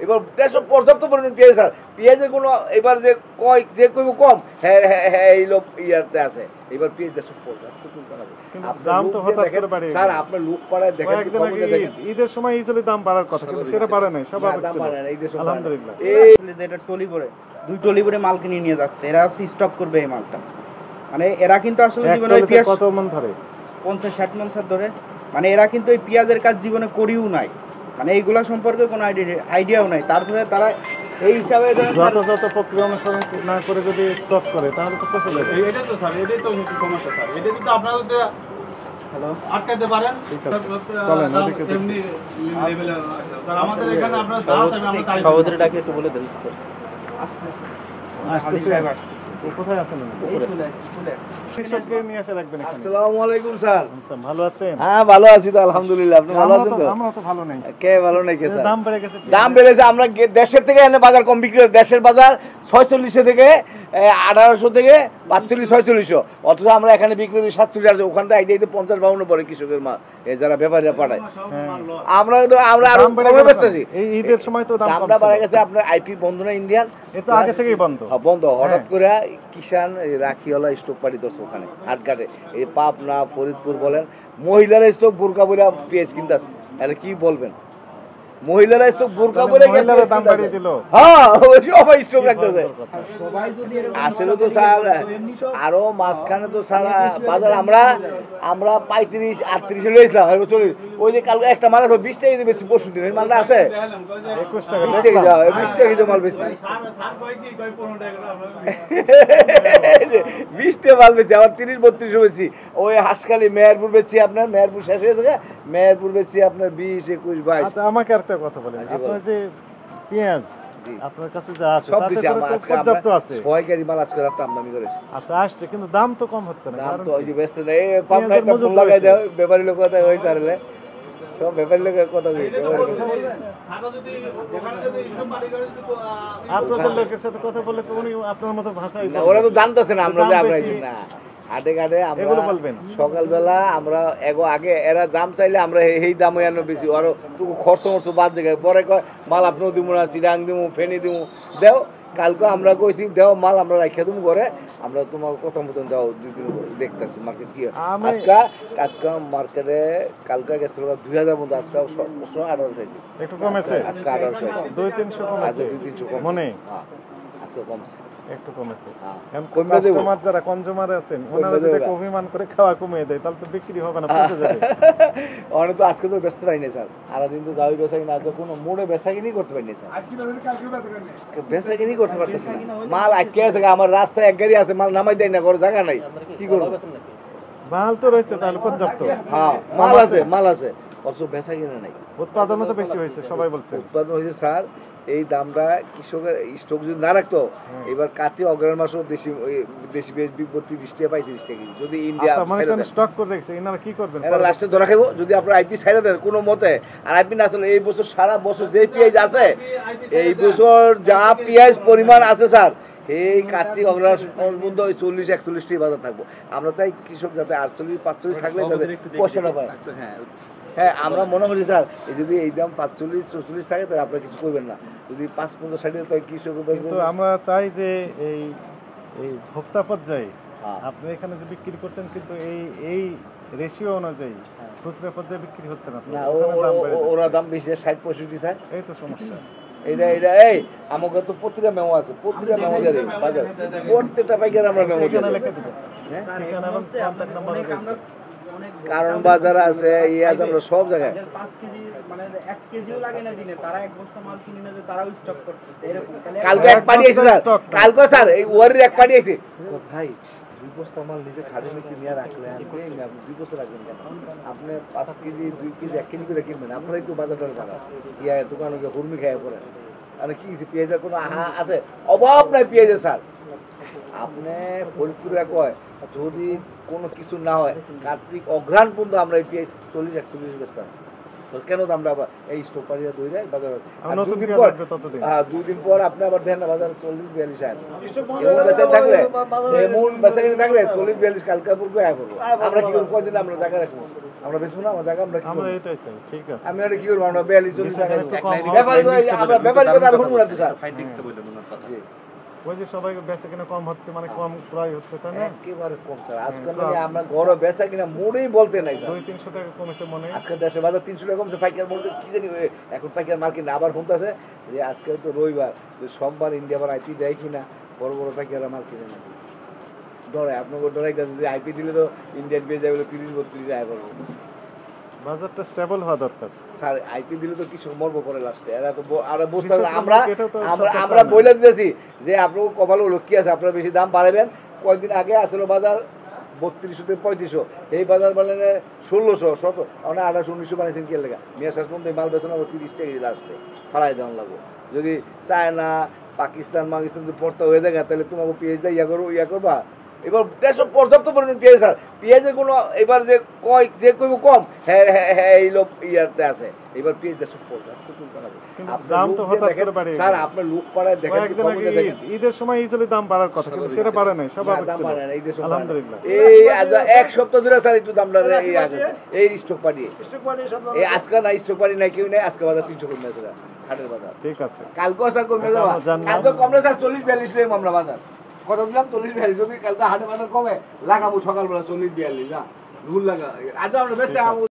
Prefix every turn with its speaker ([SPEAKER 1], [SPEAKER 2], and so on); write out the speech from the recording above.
[SPEAKER 1] এবার দেশে পর্যাপ্ত পরিমাণ পেঁয়াজ স্যার, পেঁয়াজের কোনো এবার যে কয় যে কইব কম, হ্যাঁ হ্যাঁ হ্যাঁ এই লোক ইয়াতে আছে, এবার পেঁয়াজ দেশে পর্যাপ্ত পরিমাণ আছে।
[SPEAKER 2] দাম তো হঠাৎ করে বাড়ে
[SPEAKER 1] স্যার আপনার লোক পাড়ায় দেখেন,
[SPEAKER 2] ঈদের সময় ইউজুয়ালি দাম বাড়ার কথা, কিন্তু সেটা বাড়ে নাই, স্বাভাবিক ছিল আলহামদুলিল্লাহ।
[SPEAKER 3] এই এটা টলি করে 2 টলি করে মাল কিনে নিয়ে যাচ্ছে, এরা স্টক করবে এই মালটা। মানে এরা কিন্তু আসলে জীবনে পেঁয়াজ
[SPEAKER 2] কত মন ধরে,
[SPEAKER 3] 50-60 মন স্যার ধরে। মানে এরা কিন্তু এই পেঁয়াজের কাজ জীবনে করিও নাই, মানে এইগুলা সম্পর্কে কোনো আইডিয়াও নাই। তারপরে তারা এই হিসাবে
[SPEAKER 2] যথাযথ প্রক্রিয়া অনুসরণ না করে যদি স্টক করে তাহলে তো পচে যাবে।
[SPEAKER 4] এটাই তো স্যার, এটাই তো সমস্যা স্যার। এটা যদি আপনারা
[SPEAKER 3] হ্যালো
[SPEAKER 4] আটকাতে পারেন,
[SPEAKER 2] চলেন ওদিকে
[SPEAKER 4] এমনি লেভেলে স্যার আমাদের এখানে আপনারা যা চাইবেন আমরা তাই
[SPEAKER 3] সহোদরি ডাকে একটু বলে দেন।
[SPEAKER 2] কোথায় আছেন?
[SPEAKER 1] আসসালামু আলাইকুম স্যার।
[SPEAKER 2] ভালো আছেন?
[SPEAKER 1] হ্যাঁ ভালো আছি তো আলহামদুলিল্লাহ, আপনি ভালো আছেন তো?
[SPEAKER 2] আমরা তো ভালো নাই।
[SPEAKER 1] কে ভালো নাই কে স্যার?
[SPEAKER 2] দাম বেড়ে গেছে,
[SPEAKER 1] দাম বেড়েছে। আমরা দেশের থেকে এনে বাজার কম বিক্রি করি, দেশের বাজার 46 থেকে 1800 থেকে 45-4600, অথচ আমরা এখানে বিক্রি করি 47। ওখান থেকে আইতে 50-52 পরে কৃষকের মাল, এই যারা ব্যাপারীরা পাঠায়। আমরা আরো কমে বেচতেছি।
[SPEAKER 2] এই ঈদের সময় তো
[SPEAKER 1] দামটা বেড়ে গেছে। আপনার আইপি বন্ধ না ইন্ডিয়ান?
[SPEAKER 2] এটা আগে থেকেই বন্ধ।
[SPEAKER 1] বন্ধ হঠাৎ করে কিষান রাখিওয়ালা স্টক পাড়ি করছে ওখানে হাটঘাটে, এই পাবনা ফরিদপুর বলেন, মহিলারা স্টক বোরকা বলে পেঁয়াজ কিনতেছে। আরে কি বলবেন, মহিলারা স্টক বোরকা বলে
[SPEAKER 2] মহিলারা দাম বাড়িয়ে দিল।
[SPEAKER 1] হ্যাঁ সবাই স্টক রাখতেছে। আসলে তো স্যার আরো মাঝখানে তো সারা বাজার আমরা 35-38 লইছিলাম। ওই যে কালকে একটা মাল আছে 20 টাকা দিয়ে বেশি, পরশু দিন মালটা আছে
[SPEAKER 2] 21 টাকা,
[SPEAKER 1] 20 টাকা 20 টাকা দিয়ে মাল বেশি, 20 টাকা মাল বেশি। আবার 30-32 বেশি। ওই হাসখালি মেহেরপুর বেশি, আপনার মেহেরপুর শেষ হয়ে গেছে, মেহেরপুর বেশি আপনার 20-21-22।
[SPEAKER 2] আচ্ছা আমাকে একটা কথা বলেন, আপনার যে পেঁয়াজ আপনার কাছে যা আছে
[SPEAKER 1] সব
[SPEAKER 2] তাতে
[SPEAKER 1] দিছি
[SPEAKER 2] করে তো পর্যাপ্ত আছে।
[SPEAKER 1] 6 গাড়ি মাল আজকে রাতে আমদানি করেছি।
[SPEAKER 2] আচ্ছা আসছে, কিন্তু দাম তো কম হচ্ছে না।
[SPEAKER 1] দাম তো ওই যে ব্যস্ত নেই, পাবনা একটা ফোন লাগাই দাও, ব্যাপারী লোক কথা হই চারলে সব ব্যাপারী লোকের কথা কই।
[SPEAKER 2] আপনাদের লোকের সাথে কথা বললে তো উনি আপনার মতো ভাষাই,
[SPEAKER 1] ওরা তো জানতেছে না আমরা যে আমরা না হাটে ঘাটে
[SPEAKER 2] এগুলো বলবেন।
[SPEAKER 1] সকালবেলা আমরা আগে এরা দাম চাইলে আমরা এই দামে আনো বেশি, আরো তুই খরচ মরচ বাদ দেখে পরে কয় মাল আপনার দিব না, চিরাং দিব, ফেনি দিব, দেও কালকে আমরা কইছি দেও মাল আমরা রাখিয়া তুমি করে, আমরা তোমার কথা মতন যাও 2 দিন দেখতেছি মার্কেট কি আজকে মার্কেটে কালকে গেছিল 2000 মতো, আজকে 1800
[SPEAKER 2] একটু কমেছে,
[SPEAKER 1] আজকে 1800
[SPEAKER 2] 2-300 কমেছে,
[SPEAKER 1] 2-300 কম
[SPEAKER 2] মনে
[SPEAKER 1] আজকে কমছে,
[SPEAKER 2] একটু কমেছে।
[SPEAKER 1] কাস্টমার
[SPEAKER 2] যারা কনজিউমার আছেন ওনারা যদি অভিমান করে খাওয়া কমিয়ে দেয় তাহলে তো বিক্রি হবে না, পচে যাবে।
[SPEAKER 1] অনেক তো আজকে তো ব্যস্ত পাইনি স্যার, সারাদিন তো দাবি বেচা কিনা আছে, কোনো মোড়ে বেচা কিনি করতে পারিনি স্যার, বেচা কিনি করতে পারতেছি না। মাল আটকে আছে, আমার রাস্তায় এক গাড়ি আছে, মাল নামাই দেয় না, করে জায়গা নাই, কি করবো?
[SPEAKER 2] মাল তো রয়েছে তাহলে পর্যাপ্ত।
[SPEAKER 1] হ্যাঁ মাল আছে অথচ বেচা কিনা নাই।
[SPEAKER 2] উৎপাদনও তো বেশি হয়েছে, সবাই বলছে
[SPEAKER 1] উৎপাদন হয়েছে স্যার। এই দামটা কৃষকের স্টক যদি না রাখতো, এবার কাতি অগ্রহণ মাসও দেশি বিপত্তি 30 টাকা 35 টাকা কেজি। যদি ইন্ডিয়া
[SPEAKER 2] স্টক করে রেখেছে, এনারা কি করবেন?
[SPEAKER 1] এরা লাস্টে ধরা খাইবো যদি আপনার আইপি ছাইড়া দেন কোনো মতে। আর আইপি না আসলে এই বছর সারা বছর যে পেঁয়াজ আছে, এই বছর যা পেঁয়াজ পরিমাণ আছে স্যার, এই কার্তিক অগ্রহায়ণ পর্যন্ত ওই 40-41 টাকা বাজার থাকবো। আমরা চাই কৃষক যাতে 48-45 থাকলে যাতে পয়সা না পায়। হ্যাঁ আমরা মনে করি স্যার, যদি এই দাম 45-44 থাকে তাহলে আপনারা কিছু করবেন না, যদি 5-50 তো কৃষক।
[SPEAKER 2] কিন্তু আমরা চাই যে এই ভোক্তা পর্যায়ে আপনি এখানে যে বিক্রি করছেন, কিন্তু এই রেশিও অনুযায়ী খুচরা পর্যায়ে বিক্রি হচ্ছে না।
[SPEAKER 1] ওরা দাম বেশি 60-65 স্যার,
[SPEAKER 2] এই তো সমস্যা।
[SPEAKER 1] এটা এই আমাকে তো প্রতিটা মেমো আছে, প্রতিটা মেমো দেয় বাজার, প্রত্যেকটা পাইকার আমরা মেমো দিই। কারণ বাজার আছে, আছে আমরা সব জায়গায়
[SPEAKER 3] 5 কেজি মানে 1 কেজিও লাগে না দিনে, তারা এক বস্তা মাল কিনে নেয়, তারাও স্টক করতেছে এরকম।
[SPEAKER 1] কালকে এক পার্টি আছে স্যার, কালকে স্যার এই ওয়ারের এক পার্টি আছে, ভাই 2 বস্তা মাল নিজে খাড়ি নিচে নিয়ে রাখলেন, আপনি 2 বস্তা রাখবেন কেন? আপনি 5 কেজি 2 কেজি 1 কেজি করে কিনবেন, আপনারাই তো বাজারটার বাজার ইয়া দোকানে গিয়ে হুরমি খাইয়া পড়েন। মানে কি পেঁয়াজের কোনো আছে অভাব নাই পেঁয়াজের স্যার। আপনি ফরিদপুরে কয় যদি কোনো কিছু না হয় কার্তিক অঘ্রাণ পর্যন্ত আমরা এই পেঁয়াজ 40-41 বেচতাম, তো কেন তো আমরা আবার এই স্টক পাড়িয়া দই যায় বাজার
[SPEAKER 2] আর নতুন
[SPEAKER 1] দুদিন
[SPEAKER 2] পেঁয়াজ
[SPEAKER 1] পর
[SPEAKER 2] আসবে ততদিন।
[SPEAKER 1] দুদিন পর আপনি আবার দেন না বাজার 40-42 আয় এমন বেচা থাকলে এমন বেচা কিনে থাকলে 40-42 কালকে পূর্বে আয় করবো আমরা কি করবো কয়দিন আমরা জায়গা রাখবো আমরা বেচবো না আমার জায়গা আমরা কি
[SPEAKER 2] আমরা
[SPEAKER 1] করবো?
[SPEAKER 2] এটাই চাই, ঠিক আছে।
[SPEAKER 1] আমি আর কি করবো আমরা 42-40 টাকা
[SPEAKER 2] একটু কম হবে।
[SPEAKER 1] আমরা ব্যাপারী কথা আর শুনবো না তো স্যার জি।
[SPEAKER 2] ওই যে সবাই বেচা কিনা কম হচ্ছে, মানে কম ক্রয় হচ্ছে, তাই না?
[SPEAKER 1] একেবারে কম স্যার আজকাল
[SPEAKER 2] হ্যাঁ,
[SPEAKER 1] মানে আমরা ঘরে বেচা কিনা মোড়েই বলতে নাই স্যার
[SPEAKER 2] 200-300 টাকা কমেছে মনে হয়।
[SPEAKER 1] আজকে দেশে বাজার 300 টাকা কমছে পাইকার বলতে কি জানি এখন পাইকার মার্কেট আবার ফোন আছে যে আজকে তো রবিবার যে সোমবার ইন্ডিয়া আবার আইপি দেয় কিনা বড় বড় পাইকাররা মাল কিনে না ডরে আপনাকে ডরাই গেছে যে আইপি দিলে তো ইন্ডিয়ান পেয়ে যাবে 30-32 আয় করবো
[SPEAKER 2] বাজারটা স্টেবল হওয়া দরকার।
[SPEAKER 1] স্যার আইপি দিলে তো কিছু মর্ব করে লাস্টে এরা তো আর বুঝতে
[SPEAKER 2] কৃষকের
[SPEAKER 1] আমরা
[SPEAKER 2] লোক এটা তো
[SPEAKER 1] আমরা
[SPEAKER 2] সরকার
[SPEAKER 1] আমরা
[SPEAKER 2] চায় না।
[SPEAKER 1] বলে দিতেছি যে আপনার কপালে লক্ষ্মী আছে আপনারা বেশি দাম বাড়াবেন কয়েকদিন আগে আসলে বাজার 3200-3500 এই বাজার বাড়লে 1600-17 অনেক 1800-1900 বানিয়েছেন কি লেগা মিয়া শেষ পর্যন্ত এই মাল বেচনা 30 টাকা লাস্টে ফালাই দেওয়ান লাগবো যদি চায়না পাকিস্তান যদি পড়তে হয়ে যায় তাহলে তোমাকে পেঁয়াজ ইয়া করবা এবার দেশে পর্যাপ্ত পরিমাণ পেঁয়াজ স্যার পেঁয়াজের কোনো এবার যে কয় যে কইব কম হ্যাঁ হ্যাঁ হ্যাঁ এই লোক ইয়াতে আছে এবার পেঁয়াজ দেশে পর্যাপ্ত পরিমাণ আছে
[SPEAKER 2] কিন্তু
[SPEAKER 1] আপনার
[SPEAKER 2] দাম তো
[SPEAKER 1] লোক
[SPEAKER 2] হঠাৎ
[SPEAKER 1] দেখেন,
[SPEAKER 2] করে বাড়ে
[SPEAKER 1] স্যার আপনার লোক পাড়ায় দেখেন
[SPEAKER 2] কয়েকদিন আগে
[SPEAKER 1] খবরে দেখেন
[SPEAKER 2] ঈদের সময় ইউজুয়ালি দাম বাড়ার কথা, কিন্তু সেটা বাড়ে নাই, স্বাভাবিক
[SPEAKER 1] দাম
[SPEAKER 2] ছিল।
[SPEAKER 1] বাড়ে না, এই দেশে বাড়ে না।
[SPEAKER 2] আলহামদুলিল্লাহ।
[SPEAKER 1] এই আজ এক সপ্তাহ ধরে স্যার একটু দামটা এই আগে এই স্টক পাঠিয়ে এই আজকে না স্টক পাঠি নাই কেউ নেই আজকে বাজার 300 কমে আছে হাটের বাজার
[SPEAKER 2] ঠিক আছে।
[SPEAKER 1] কালকে স্যার কমে
[SPEAKER 2] এটা
[SPEAKER 1] যাবে
[SPEAKER 2] আমরা জানলাম।
[SPEAKER 1] কালকে কমলে স্যার 40-42 নেই আমরা বাজার কত দিলাম 40-42 যদি কালকে হাটের বাজার কমে লাগাবো সকালবেলা 40-42 না ভুল লাগা আজ আমরা বেশ